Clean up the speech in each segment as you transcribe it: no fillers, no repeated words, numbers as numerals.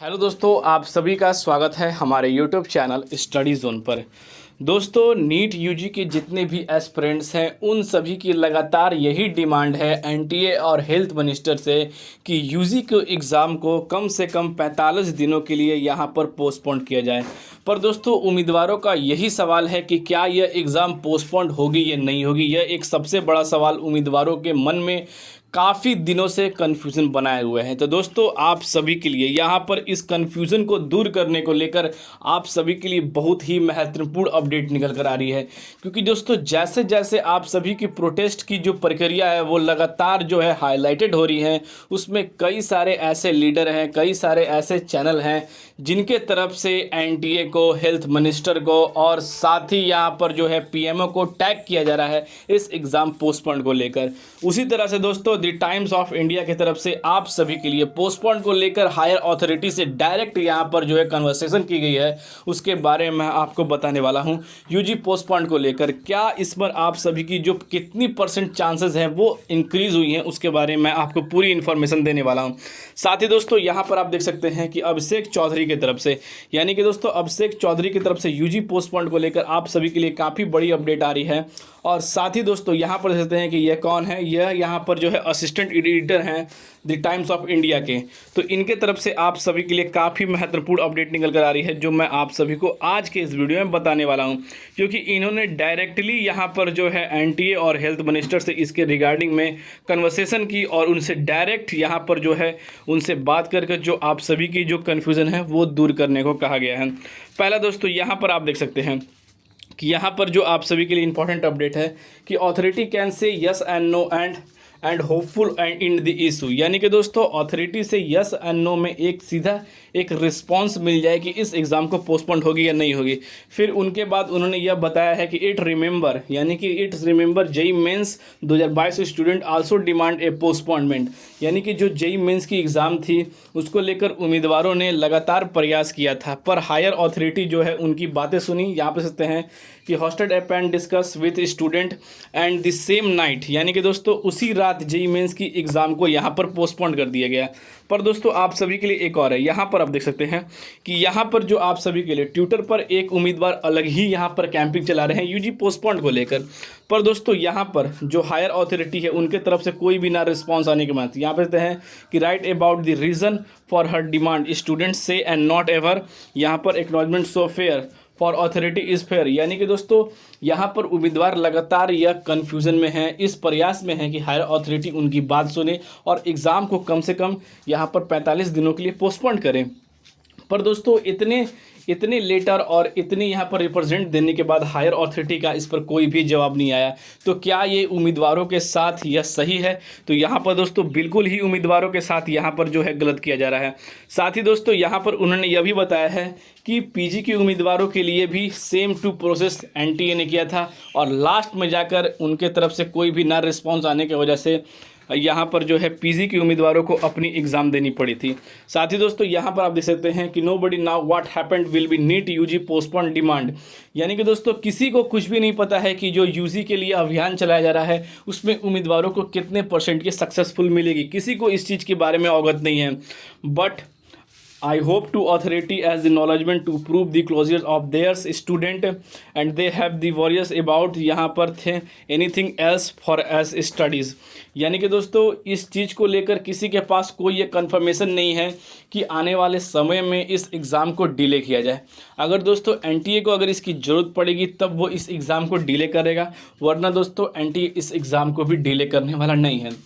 Hello दोस्तों, आप सभी का स्वागत है हमारे यूट्यूब चैनल स्टडी जोन पर। दोस्तों, नीट यूजी के जितने भी एस्पिरेंट्स हैं उन सभी की लगातार यही डिमांड है एनटीए और हेल्थ मिनिस्टर से कि यूजी के एग्ज़ाम को कम से कम 45 दिनों के लिए यहां पर पोस्टपोन किया जाए। पर दोस्तों, उम्मीदवारों का यही सवाल है कि क्या यह एग्ज़ाम पोस्टपोन होगी या नहीं होगी। यह एक सबसे बड़ा सवाल उम्मीदवारों के मन में काफ़ी दिनों से कन्फ्यूज़न बनाए हुए हैं। तो दोस्तों, आप सभी के लिए यहाँ पर इस कन्फ्यूज़न को दूर करने को लेकर आप सभी के लिए बहुत ही महत्वपूर्ण अपडेट निकल कर आ रही है। क्योंकि दोस्तों, जैसे जैसे आप सभी की प्रोटेस्ट की जो प्रक्रिया है वो लगातार जो है हाईलाइटेड हो रही है, उसमें कई सारे ऐसे लीडर हैं, कई सारे ऐसे चैनल हैं जिनके तरफ से एनटीए को, हेल्थ मिनिस्टर को और साथ ही यहाँ पर जो है पीएमओ को टैग किया जा रहा है इस एग्ज़ाम पोस्टपोन को लेकर। उसी तरह से दोस्तों, द टाइम्स ऑफ इंडिया की तरफ से आप सभी के लिए पोस्टपोन को लेकर हायर अथॉरिटी से डायरेक्ट यहाँ पर जो है कन्वर्सेशन की गई है, उसके बारे में मैं आपको बताने वाला हूँ। यूजी पोस्टपोन को लेकर क्या इस पर आप सभी की जो कितनी % चांसेस हैं वो इंक्रीज़ हुई हैं, उसके बारे में मैं आपको पूरी इन्फॉर्मेशन देने वाला हूँ। साथ ही दोस्तों, यहाँ पर आप देख सकते हैं कि अभिषेक चौधरी की तरफ से, यानी कि दोस्तों अभिषेक चौधरी की तरफ से यूजी पोस्टपोन को लेकर आप सभी के लिए काफ़ी बड़ी अपडेट आ रही है। और साथ ही दोस्तों, यहाँ पर देखते हैं कि यह कौन है। यह यहाँ पर जो है असिस्टेंट एडिटर हैं द टाइम्स ऑफ इंडिया के। तो इनके तरफ से आप सभी के लिए काफ़ी महत्वपूर्ण अपडेट निकल कर आ रही है, जो मैं आप सभी को आज के इस वीडियो में बताने वाला हूँ। क्योंकि इन्होंने डायरेक्टली यहाँ पर जो है एनटीए और हेल्थ मिनिस्टर से इसके रिगार्डिंग में कन्वर्सेशन की और उनसे डायरेक्ट यहाँ पर जो है उनसे बात करके जो आप सभी की जो कन्फ्यूज़न है वो दूर करने को कहा गया है। पहला दोस्तों, यहाँ पर आप देख सकते हैं कि यहाँ पर जो आप सभी के लिए इंपॉर्टेंट अपडेट है कि अथॉरिटी कैन से yes and no and hopeful and in the issue. यानी कि दोस्तों, अथॉरिटी से यस एंड नो में एक सीधा एक रिस्पांस मिल जाए कि इस एग्ज़ाम को पोस्टपोन होगी या नहीं होगी। फिर उनके बाद उन्होंने यह बताया है कि it remember JEE Mains 2022 student also demand a postponement. यानी कि जो जेई मेंस की एग्ज़ाम थी उसको लेकर उम्मीदवारों ने लगातार प्रयास किया था, पर हायर अथॉरिटी जो है उनकी बातें सुनी। यहाँ पे सकते हैं कि hosted app and discuss with student and the same night, यानी कि दोस्तों उसी रात जेई मेंस की एग्ज़ाम को यहाँ पर पोस्टपोन कर दिया गया। पर दोस्तों, आप सभी के लिए एक और है। यहाँ पर आप देख सकते हैं कि यहाँ पर जो आप सभी के लिए ट्विटर पर एक उम्मीदवार अलग ही यहाँ पर कैंपिंग चला रहे हैं यूजी पोस्टपोन को लेकर। पर दोस्तों, यहाँ पर जो हायर अथॉरिटी है उनके तरफ से कोई भी ना रिस्पॉन्स आने के बाद यहाँ पर कहते हैं कि right about the reason for her demand students से एंड नॉट एवर, यहाँ पर acknowledgement so fair for authority is fair. यानी कि दोस्तों, यहाँ पर उम्मीदवार लगातार यह कन्फ्यूज़न में है, इस प्रयास में है कि हायर अथॉरिटी उनकी बात सुने और एग्ज़ाम को कम से कम यहाँ पर 45 दिनों के लिए पोस्टपोन करें। पर दोस्तों, इतने लेटर और इतनी यहाँ पर रिप्रेजेंट देने के बाद हायर अथॉरिटी का इस पर कोई भी जवाब नहीं आया। तो क्या ये उम्मीदवारों के साथ यह सही है? तो यहाँ पर दोस्तों बिल्कुल ही उम्मीदवारों के साथ यहाँ पर जो है गलत किया जा रहा है। साथ ही दोस्तों, यहाँ पर उन्होंने यह भी बताया है कि पीजी के उम्मीदवारों के लिए भी सेम टू प्रोसेस एनटीए ने किया था और लास्ट में जाकर उनके तरफ से कोई भी ना रिस्पॉन्स आने की वजह से यहाँ पर जो है पीजी के उम्मीदवारों को अपनी एग्ज़ाम देनी पड़ी थी। साथ ही दोस्तों, यहाँ पर आप देख सकते हैं कि nobody now what happened will be NEET UG postpone demand. यानी कि दोस्तों, किसी को कुछ भी नहीं पता है कि जो यूजी के लिए अभियान चलाया जा रहा है उसमें उम्मीदवारों को कितने % की सक्सेसफुल मिलेगी, किसी को इस चीज़ के बारे में अवगत नहीं है। But I hope to authority as the acknowledgement to prove the closure of their student and they have the worries about यहाँ पर थे anything else for as studies। यानी कि दोस्तों, इस चीज़ को लेकर किसी के पास कोई ये कंफर्मेशन नहीं है कि आने वाले समय में इस एग्ज़ाम को डिले किया जाए। अगर दोस्तों एनटीए को अगर इसकी ज़रूरत पड़ेगी तब वो इस एग्ज़ाम को डिले करेगा, वरना दोस्तों एनटीए इस एग्ज़ाम को भी डिले करने वाला नहीं है।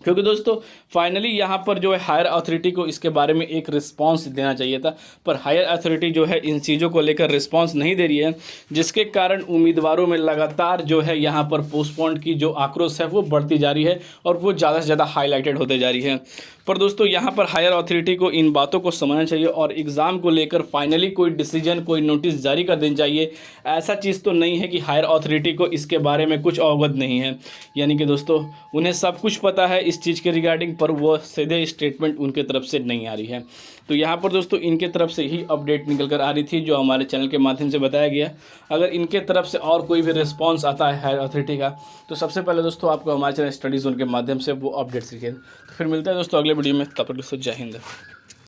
क्योंकि दोस्तों फाइनली यहाँ पर जो है हायर अथॉरिटी को इसके बारे में एक रिस्पांस देना चाहिए था, पर हायर अथॉरिटी जो है इन चीज़ों को लेकर रिस्पांस नहीं दे रही है, जिसके कारण उम्मीदवारों में लगातार जो है यहाँ पर पोस्टपोन की जो आक्रोश है वो बढ़ती जा रही है और वो ज़्यादा से ज़्यादा हाईलाइटेड होते जा रही है। पर दोस्तों, यहाँ पर हायर अथॉरिटी को इन बातों को समझना चाहिए और एग्ज़ाम को लेकर फाइनली कोई डिसीजन, कोई नोटिस जारी कर देना चाहिए। ऐसा चीज़ तो नहीं है कि हायर अथॉरिटी को इसके बारे में कुछ अवगत नहीं है। यानी कि दोस्तों उन्हें सब कुछ पता है इस चीज़ के रिगार्डिंग, पर वो सीधे स्टेटमेंट उनके तरफ से नहीं आ रही है। तो यहाँ पर दोस्तों इनके तरफ से ही अपडेट निकल कर आ रही थी जो हमारे चैनल के माध्यम से बताया गया। अगर इनके तरफ से और कोई भी रिस्पांस आता है हायर अथॉरिटी का तो सबसे पहले दोस्तों आपको हमारे चैनल स्टडी जोन के माध्यम से वो अपडेट्स दिखेंगे। तो फिर मिलता है दोस्तों अगले वीडियो में। तब तक दोस्तों जय हिंद।